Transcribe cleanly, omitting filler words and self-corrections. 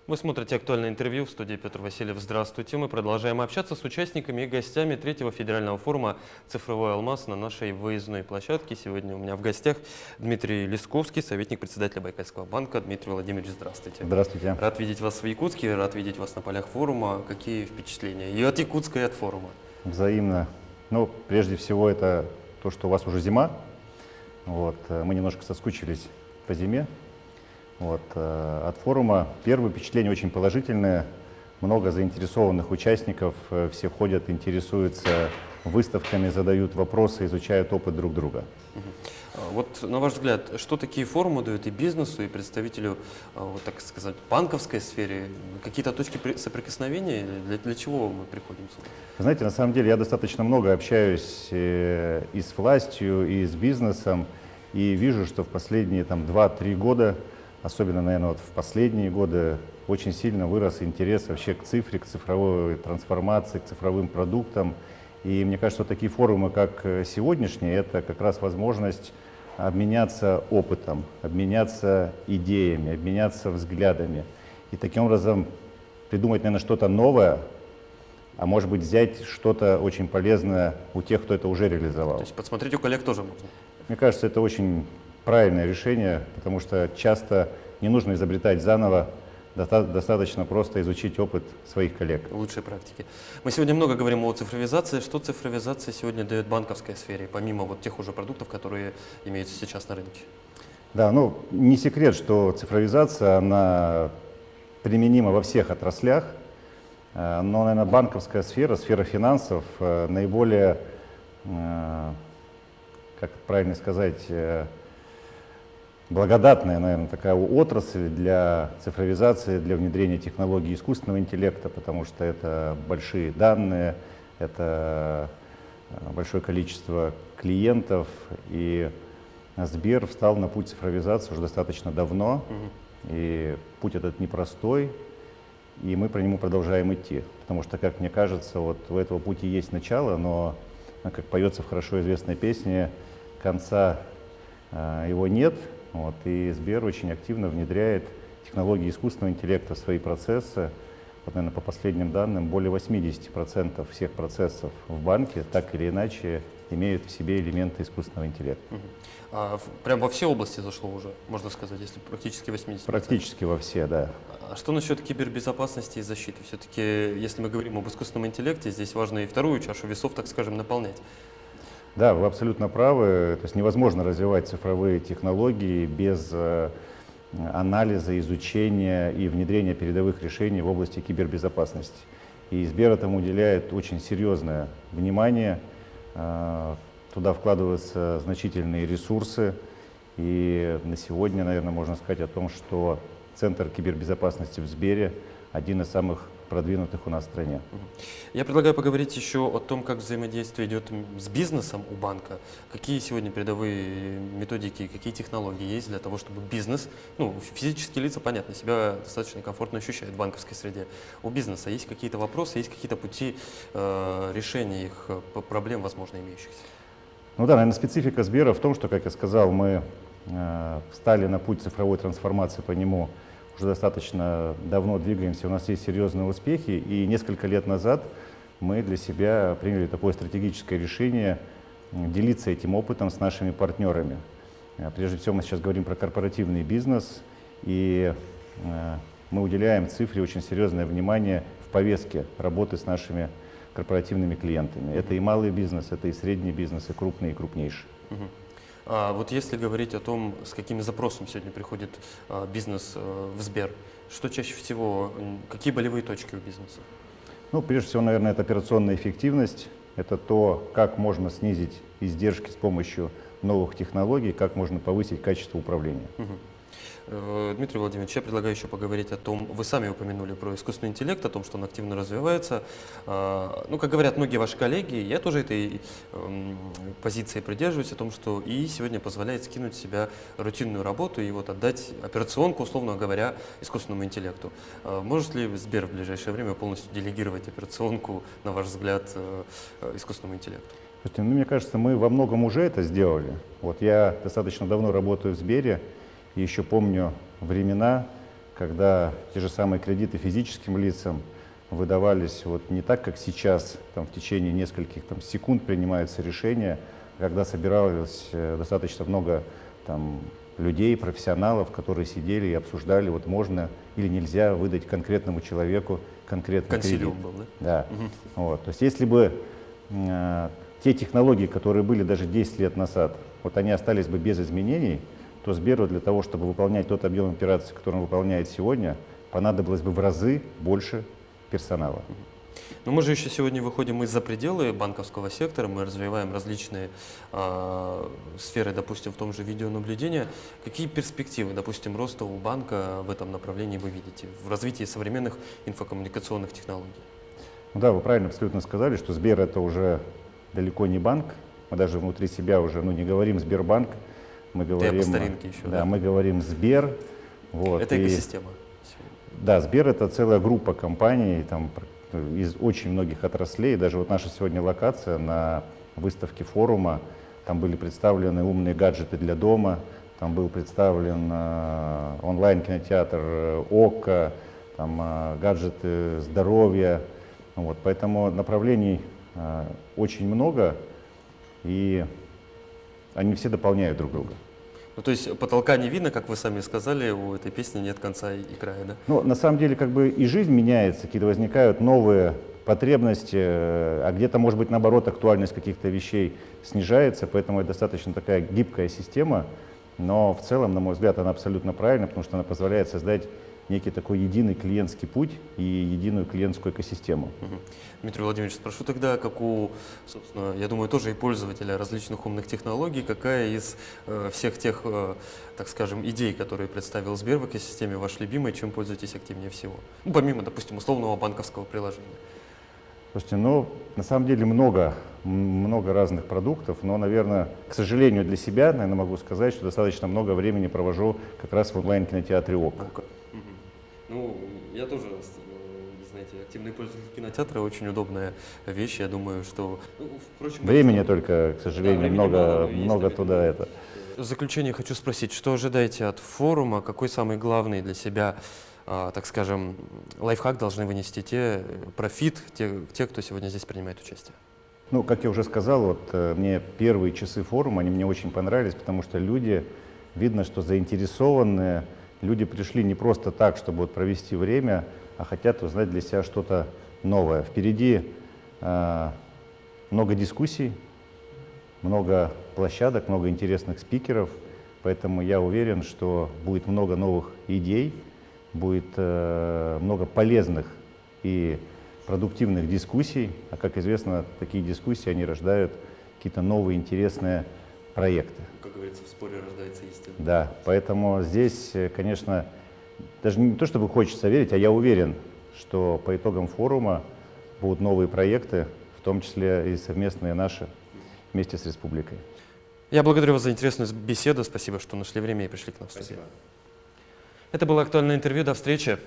Вы смотрите «Актуальное интервью», в студии Петр Васильев. Здравствуйте. Мы продолжаем общаться с участниками и гостями третьего федерального форума «Цифровой алмаз» на нашей выездной площадке. Сегодня у меня в гостях Дмитрий Лесковский, советник председателя Байкальского банка. Дмитрий Владимирович, здравствуйте. Здравствуйте. Рад видеть вас в Якутске, рад видеть вас на полях форума. Какие впечатления и от Якутска, и от форума? Взаимно. Ну, прежде всего, это то, что у вас уже зима. Мы немножко соскучились по зиме. От форума первое впечатление очень положительное. Много заинтересованных участников, все ходят, интересуются выставками, задают вопросы, изучают опыт друг друга. Вот на ваш взгляд, что такие форумы дают и бизнесу, и представителю, так сказать, банковской сфере? Какие-то точки соприкосновения? Для чего мы приходим сюда? Знаете, на самом деле я достаточно много общаюсь и с властью, и с бизнесом, и вижу, что в последние 2-3 года, особенно, наверное, в последние годы, очень сильно вырос интерес вообще к цифре, к цифровой трансформации, к цифровым продуктам. И мне кажется, что такие форумы, как сегодняшний, это как раз возможность обменяться опытом, обменяться идеями, обменяться взглядами. И таким образом придумать, наверное, что-то новое, а может быть взять что-то очень полезное у тех, кто это уже реализовал. То есть подсмотреть у коллег тоже можно? Мне кажется, это очень правильное решение, потому что часто не нужно изобретать заново, достаточно просто изучить опыт своих коллег. Лучшие практики. Мы сегодня много говорим о цифровизации. Что цифровизация сегодня дает банковской сфере, помимо тех уже продуктов, которые имеются сейчас на рынке? Да, не секрет, что цифровизация, она применима во всех отраслях, но, наверное, банковская сфера, сфера финансов наиболее, как правильно сказать, благодатная, наверное, такая отрасль для цифровизации, для внедрения технологий искусственного интеллекта, потому что это большие данные, это большое количество клиентов, и Сбер встал на путь цифровизации уже достаточно давно, и путь этот непростой, и мы по нему продолжаем идти, потому что, как мне кажется, у этого пути есть начало, но, как поется в хорошо известной песне, конца его нет. И Сбер очень активно внедряет технологии искусственного интеллекта в свои процессы. Наверное, по последним данным, более 80% всех процессов в банке так или иначе имеют в себе элементы искусственного интеллекта. Прям во все области зашло уже, можно сказать, если практически 80%? Практически во все, да. А что насчет кибербезопасности и защиты? Все-таки, если мы говорим об искусственном интеллекте, здесь важно и вторую чашу весов, так скажем, наполнять. Да, вы абсолютно правы. То есть невозможно развивать цифровые технологии без анализа, изучения и внедрения передовых решений в области кибербезопасности. И Сбер этому уделяет очень серьезное внимание. Туда вкладываются значительные ресурсы. И на сегодня, наверное, можно сказать о том, что Центр кибербезопасности в Сбере один из самых продвинутых у нас в стране. Я предлагаю поговорить еще о том, как взаимодействие идет с бизнесом у банка. Какие сегодня передовые методики, какие технологии есть для того, чтобы бизнес, физические лица, понятно, себя достаточно комфортно ощущают в банковской среде. У бизнеса есть какие-то вопросы, есть какие-то пути решения их проблем, возможно, имеющихся? Да, наверное, специфика Сбера в том, что, как я сказал, мы встали на путь цифровой трансформации по нему уже достаточно давно двигаемся, у нас есть серьезные успехи, и несколько лет назад мы для себя приняли такое стратегическое решение делиться этим опытом с нашими партнерами. Прежде всего мы сейчас говорим про корпоративный бизнес, и мы уделяем цифре очень серьезное внимание в повестке работы с нашими корпоративными клиентами. Это и малый бизнес, это и средний бизнес, и крупный, и крупнейший. А если говорить о том, с какими запросами сегодня приходит бизнес в Сбер, что чаще всего, какие болевые точки у бизнеса? Прежде всего, наверное, это операционная эффективность, это то, как можно снизить издержки с помощью новых технологий, как можно повысить качество управления. Дмитрий Владимирович, я предлагаю еще поговорить о том, вы сами упомянули про искусственный интеллект, о том, что он активно развивается. Как говорят многие ваши коллеги, я тоже этой позиции придерживаюсь, о том, что ИИ сегодня позволяет скинуть с себя рутинную работу и отдать операционку, условно говоря, искусственному интеллекту. Может ли Сбер в ближайшее время полностью делегировать операционку, на ваш взгляд, искусственному интеллекту? Мне кажется, мы во многом уже это сделали. Я достаточно давно работаю в Сбере, и еще помню времена, когда те же самые кредиты физическим лицам выдавались вот не так, как сейчас, там, в течение нескольких там, секунд принимаются решения, когда собиралось достаточно много там, людей, профессионалов, которые сидели и обсуждали, вот можно или нельзя выдать конкретному человеку конкретный кредит. Консилиум был, да? Да. Вот. То есть если бы те технологии, которые были даже 10 лет назад, вот они остались бы без изменений, то Сберу для того, чтобы выполнять тот объем операций, который он выполняет сегодня, понадобилось бы в разы больше персонала. Но мы же еще сегодня выходим из-за пределы банковского сектора, мы развиваем различные сферы, допустим, в том же видеонаблюдении. Какие перспективы, допустим, роста у банка в этом направлении вы видите, в развитии современных инфокоммуникационных технологий? Ну да, вы правильно абсолютно сказали, что Сбер это уже далеко не банк. Мы даже внутри себя уже не говорим Сбербанк, мы говорим, по старинке еще, да, мы говорим Сбер. Вот, это экосистема. Да, Сбер это целая группа компаний там, из очень многих отраслей. Даже вот наша сегодня локация на выставке форума, там были представлены умные гаджеты для дома, там был представлен онлайн-кинотеатр ОККО, там гаджеты здоровья. Вот, поэтому направлений очень много, и они все дополняют друг друга. Ну, то есть потолка не видно, как вы сами сказали, у этой песни нет конца и края, да? Ну, на самом деле, как бы и жизнь меняется, какие-то возникают новые потребности, а где-то, может быть, наоборот, актуальность каких-то вещей снижается, поэтому это достаточно такая гибкая система, но в целом, на мой взгляд, она абсолютно правильна, потому что она позволяет создать некий такой единый клиентский путь и единую клиентскую экосистему. Дмитрий Владимирович, спрошу тогда, как у, собственно, я думаю, тоже и пользователя различных умных технологий, какая из всех тех, так скажем, идей, которые представил Сбер в экосистеме, ваш любимый, чем пользуетесь активнее всего? Ну, помимо, допустим, условного банковского приложения. Слушайте, на самом деле много разных продуктов, но, наверное, к сожалению для себя, наверное, могу сказать, что достаточно много времени провожу как раз в онлайн-кинотеатре ОККО. Ну, я тоже, знаете, активный пользователь кинотеатра, очень удобная вещь, я думаю, что... впрочем, времени только, к сожалению, да, много туда это. В заключение хочу спросить, что ожидаете от форума, какой самый главный для себя, так скажем, лайфхак должны вынести профит, те, кто сегодня здесь принимает участие? Ну, как я уже сказал, вот мне первые часы форума, они мне очень понравились, потому что люди, видно, что заинтересованные, люди пришли не просто так, чтобы вот провести время, а хотят узнать для себя что-то новое. Впереди много дискуссий, много площадок, много интересных спикеров, поэтому я уверен, что будет много новых идей, будет много полезных и продуктивных дискуссий, а как известно, такие дискуссии, они рождают какие-то новые интересные проекты. Как говорится, в споре рождается истина. Да, поэтому здесь, конечно, даже не то, чтобы хочется верить, а я уверен, что по итогам форума будут новые проекты, в том числе и совместные наши вместе с республикой. Я благодарю вас за интересную беседу. Спасибо, что нашли время и пришли к нам в студию. Спасибо. Это было актуальное интервью. До встречи.